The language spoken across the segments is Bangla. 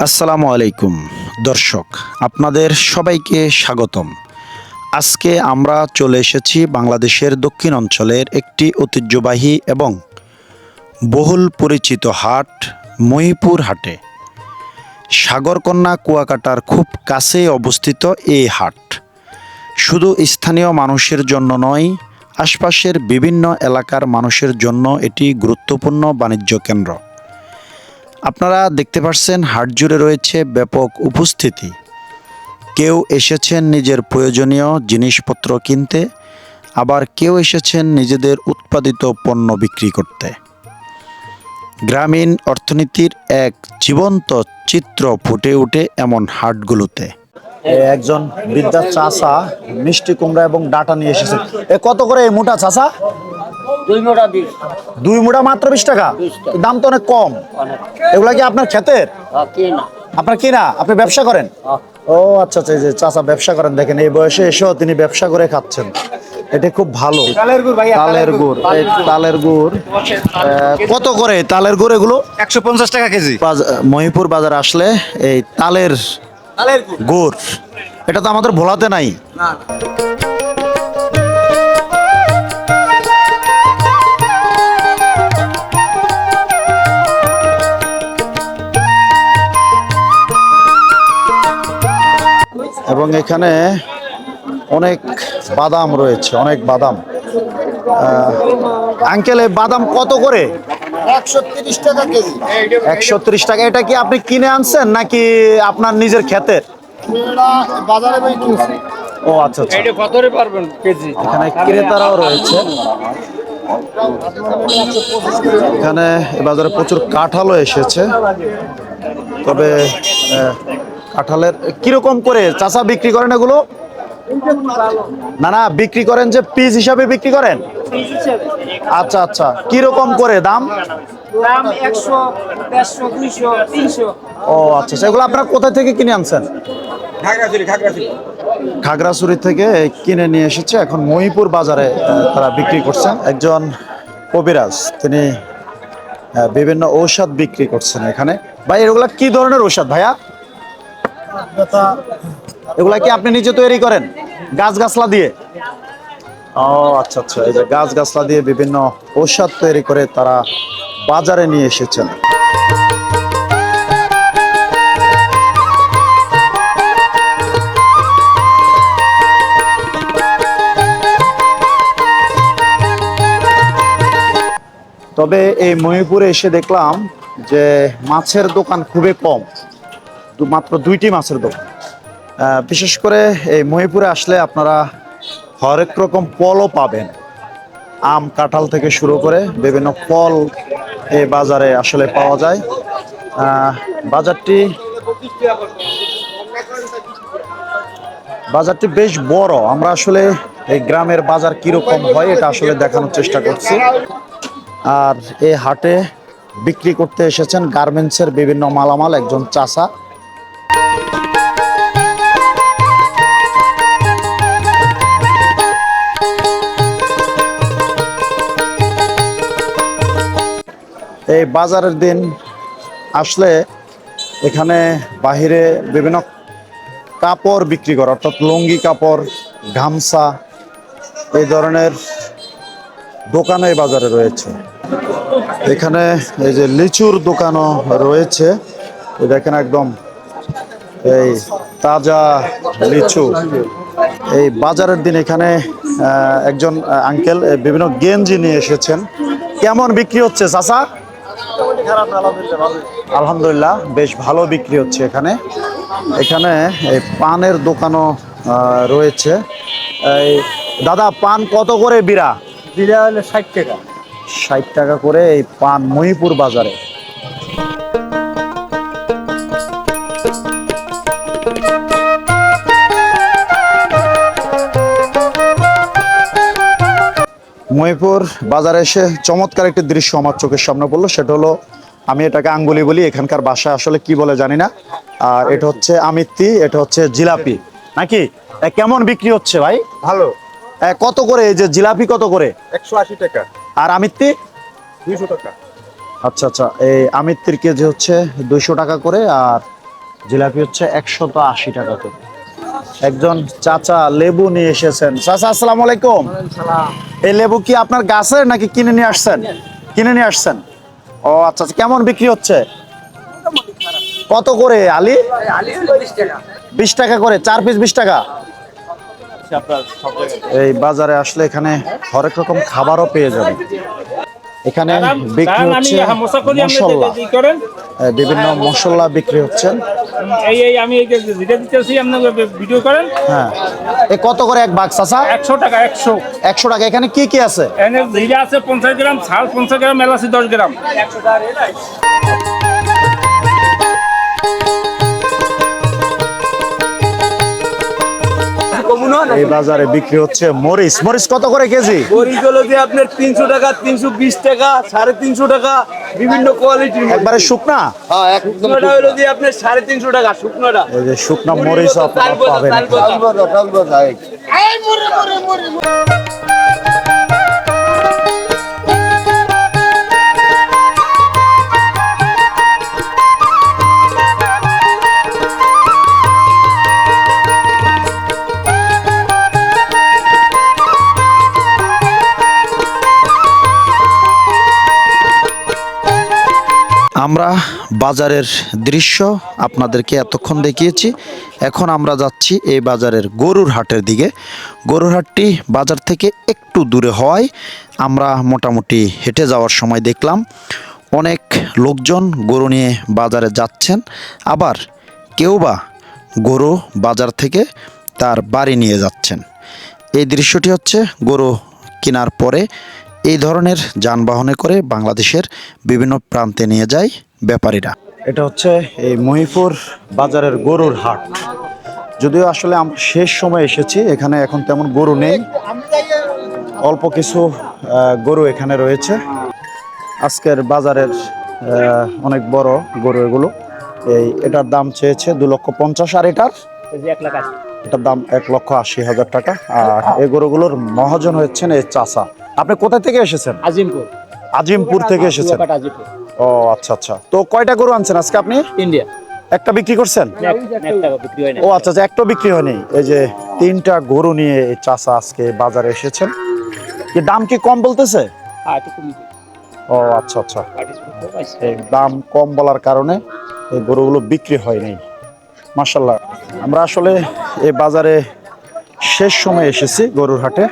আসসালামু আলাইকুম দর্শক, আপনাদের সবাইকে স্বাগতম। আজকে আমরা চলে এসেছি বাংলাদেশের দক্ষিণ অঞ্চলের একটি ঐতিহ্যবাহী এবং বহুল পরিচিত হাট মহিপুর হাটে। সাগরকন্যা কুয়াকাটার খুব কাছে অবস্থিত এই হাট শুধু স্থানীয় মানুষের জন্য নয়, আশপাশের বিভিন্ন এলাকার মানুষের জন্য এটি গুরুত্বপূর্ণ বাণিজ্য কেন্দ্র। আপনারা দেখতে পাচ্ছেন হাট জুড়ে রয়েছে ব্যাপক উপস্থিতি। কেউ এসেছেন নিজের প্রয়োজনীয় জিনিসপত্র কিনতে, আবার কেউ এসেছেন নিজেদের উৎপাদিত পণ্য বিক্রি করতে। গ্রামীণ অর্থনীতির এক জীবন্ত চিত্র ফুটে ওঠে এমন হাটগুলোতে। একজন বৃদ্ধা চাচা মিষ্টি কুমড়া এবং ডাটা নিয়ে এসেছেন। কত করে এই মোটা চাচা? 2 মোটা 20। 2 মোটা মাত্র 20 টাকা? দাম তো অনেক কম। এগুলা কি আপনার ক্ষেতের? আপনার কিনা? আপনি ব্যবসা করেন? ও আচ্ছা আচ্ছা, এই যে চাচা ব্যবসা করেন, দেখেন এই বয়সে এসেও তিনি ব্যবসা করে খাচ্ছেন। এটা খুব ভালো। তালের গুড় ভাই, তালের গুড়। এই তালের গুড় কত করে তালের গুড়? এগুলো 150 টাকা কেজি। মহিপুর বাজার আসলে এই তালের গুড়, এটা তো আমাদের ভোলাতে নাই। এবং এখানে অনেক বাদাম রয়েছে, অনেক বাদাম। আঙ্কেল, এই বাদাম কত করে? 130 টাকা কেজি। 130 টাকা। এটা কি আপনি কিনে আনছেন নাকি আপনার নিজের ক্ষেতের? বাজারে বই কিনছি। ও আচ্ছা আচ্ছা, এটা কত রে পারবেন কেজি? এখানে ক্রেতারাও রয়েছে। এখানে এ বাজারে প্রচুর কাঁঠালও এসেছে। তবে কাঁঠালের কিরকম করে চাচা বিক্রি করেন এগুলো? না না, বিক্রি করেন যে পিস হিসাবে বিক্রি করেন? আচ্ছা আচ্ছা, কিরকম করে দাম? দাম 100, 150, 200, 300। ও আচ্ছা আচ্ছা, এগুলো আপনারা কোথা থেকে কিনে আনছেন? খাগড়াছড়ি থেকে কিনে নিয়ে এসেছে, এখন মহিপুর বাজারে তারা বিক্রি করছেন। একজন কবিরাজ, তিনি বিভিন্ন ঔষধ বিক্রি করছেন এখানে। ভাই, এগুলা কি ধরনের ঔষধ ভাইয়া? এগুলা কি আপনি নিজে তৈরি করেন গাছগাছলা দিয়ে? ও আচ্ছা আচ্ছা, এই যে গাছগাছলা দিয়ে বিভিন্ন ঔষধ তৈরি করে তারা বাজারে নিয়ে এসেছেন। তবে এই মহিপুরে এসে দেখলাম যে মাছের দোকান খুবই কম, মাত্র 2টি মাছের দোকান। বিশেষ করে এই মহিপুরে আসলে আপনারা হরেক রকম ফলও পাবেন। আম, কাঁঠাল থেকে শুরু করে বিভিন্ন ফল এই বাজারে আসলে পাওয়া যায়। বাজারটি বেশ বড়। আমরা আসলে এই গ্রামের বাজার কিরকম হয় এটা আসলে দেখানোর চেষ্টা করছি। আর এই হাটে বিক্রি করতে এসেছেন গার্মেন্টসের বিভিন্ন মালামাল একজন চাচা। এই বাজারের দিন আসলে এখানে বাহিরে বিভিন্ন কাপড় বিক্রি করে, অর্থাৎ লুঙ্গি কাপড়, গামছা, এই ধরনের দোকান এই বাজারে রয়েছে। এখানে এই যে লিচুর দোকানও রয়েছে, দেখেন একদম এই তাজা লিচু। এই বাজারের দিন এখানে একজন আঙ্কেল বিভিন্ন গেঞ্জি নিয়ে এসেছেন। কেমন বিক্রি হচ্ছে চাচা? আলহামদুলিল্লাহ, বেশ ভালো বিক্রি হচ্ছে এখানে। এখানে এই পানের দোকানও রয়েছে। এই দাদা, পান কত করে বিড়া? বিড়া হলো 60 টাকা। 60 টাকা করে এই পান মহিপুর বাজারে। মহিপুর বাজারে এসে চমৎকার একটি দৃশ্য আমার চোখের সামনে পড়লো। সেটা হলো, আমি এটাকে আঙ্গুলি বলি, এখানকার ভাষায় আসলে কি বলে জানি না। আর এটা হচ্ছে আমিত্তি, এটা হচ্ছে জিলাপি নাকি? কেমন বিক্রি হচ্ছে ভাই? ভালো। কত করে এই যে জিলাপি? কত করে? 180 টাকা। আর আমিত্তি? 200 টাকা। আচ্ছা আচ্ছা, এই আমিত্তির কেজি হচ্ছে 200 টাকা করে। আর জিলাপি হচ্ছে 180 টাকা করে। একজন চাচা লেবু নিয়ে এসেছেন। চাচা আসসালামু আলাইকুম। এই লেবু কি আপনার গাছের নাকি কিনে নিয়ে আসছেন? কিনে নিয়ে আসছেন। ও আচ্ছা আচ্ছা, কেমন বিক্রি হচ্ছে? কত করে আলি? 20 টাকা করে, 4 পিস 20 টাকা। এই বাজারে আসলে এখানে হরেক রকম খাবারও পেয়ে যাবেন। এখানে বিক্রি হচ্ছে মশলা, বিভিন্ন মশলা বিক্রি হচ্ছে। আমি যেটা দিতেছি আপনাকে ভিডিও করেন। হ্যাঁ, এ কত করে এক বাক্স চাচা? 100 টাকা 100। 100 টাকা। এখানে কি কি আছে? এনে জিরা আছে 50 গ্রাম, ছাল 50 গ্রাম, এলাচি 10 গ্রাম। এই বাজারে বিক্রি হচ্ছে মরিচ। মরিচ কত করে কেজি? মরিচ হলো যে আপনার 300 টাকা, 320 টাকা, 350 টাকা, বিভিন্ন কোয়ালিটির। একবারে শুকনা? হ্যাঁ, শুকনোটা হলো যে আপনার 350 টাকা শুকনোটা। এই যে শুকনা মরিচ আপনারা পাবেন এখানে। আমরা বাজারের দৃশ্য আপনাদেরকে এতক্ষণ দেখিয়েছি। এখন আমরা যাচ্ছি এই বাজারের গরুর হাটের দিকে। গরুর হাটটি বাজার থেকে একটু দূরে হওয়ায় আমরা মোটামুটি হেঁটে যাওয়ার সময় দেখলাম অনেক লোকজন গরু নিয়ে বাজারে যাচ্ছেন, আবার কেউ বা গরু বাজার থেকে তার বাড়ি নিয়ে যাচ্ছেন। এই দৃশ্যটি হচ্ছে গরু কেনার পরে এই ধরনের যানবাহনে করে বাংলাদেশের বিভিন্ন প্রান্তে নিয়ে যায় ব্যাপারীরা। এটা হচ্ছে এই মহিপুর বাজারের গরুর হাট। যদিও আসলে আমরা শেষ সময় এসেছি, এখানে এখন তেমন গরু নেই, অল্প কিছু গরু এখানে রয়েছে। আজকের বাজারের অনেক বড় গরু এগুলো। এটার দাম চেয়েছে 2,50,000 আর এটার দাম 1,80,000 টাকা। আর এই গরুগুলোর মহাজন হচ্ছেন এই চাচা। আপনি কোথা থেকে এসেছেন? আজিমপুর। আজিমপুর থেকে এসেছেন। ও আচ্ছা আচ্ছা। তো কয়টা গরু আনছেন আজকে আপনি? ইন্ডিয়া। একটা বিক্রি করছেন? একটা বিক্রি হয় না। ও আচ্ছা আচ্ছা, একটা বিক্রি হয়নি। এই যে 3টা গরু নিয়ে এই চাচা আজকে বাজারে এসেছেন। কি দাম কি কম বলতেছে? ও আচ্ছা আচ্ছা, এই দাম কম বলার কারণে এই গরুগুলো বিক্রি হয়নি। মাশাআল্লাহ, আমরা আসলে এই বাজারে শেষ সময় এসেছি গরুর হাটে,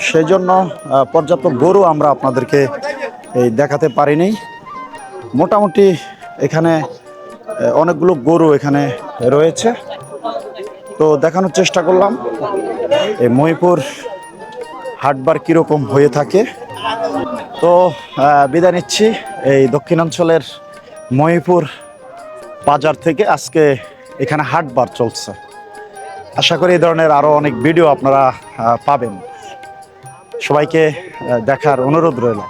সেই জন্য পর্যাপ্ত গরু আমরা আপনাদেরকে এই দেখাতে পারিনি। মোটামুটি এখানে অনেকগুলো গরু এখানে রয়েছে, তো দেখানোর চেষ্টা করলাম এই মহিপুর হাটবার কীরকম হয়ে থাকে। তো বিদায় নিচ্ছি এই দক্ষিণাঞ্চলের মহিপুর বাজার থেকে। আজকে এখানে হাটবার চলছে, আশা করি এই ধরনের আরও অনেক ভিডিও আপনারা পাবেন। সবাইকে দেখার অনুরোধ রইল।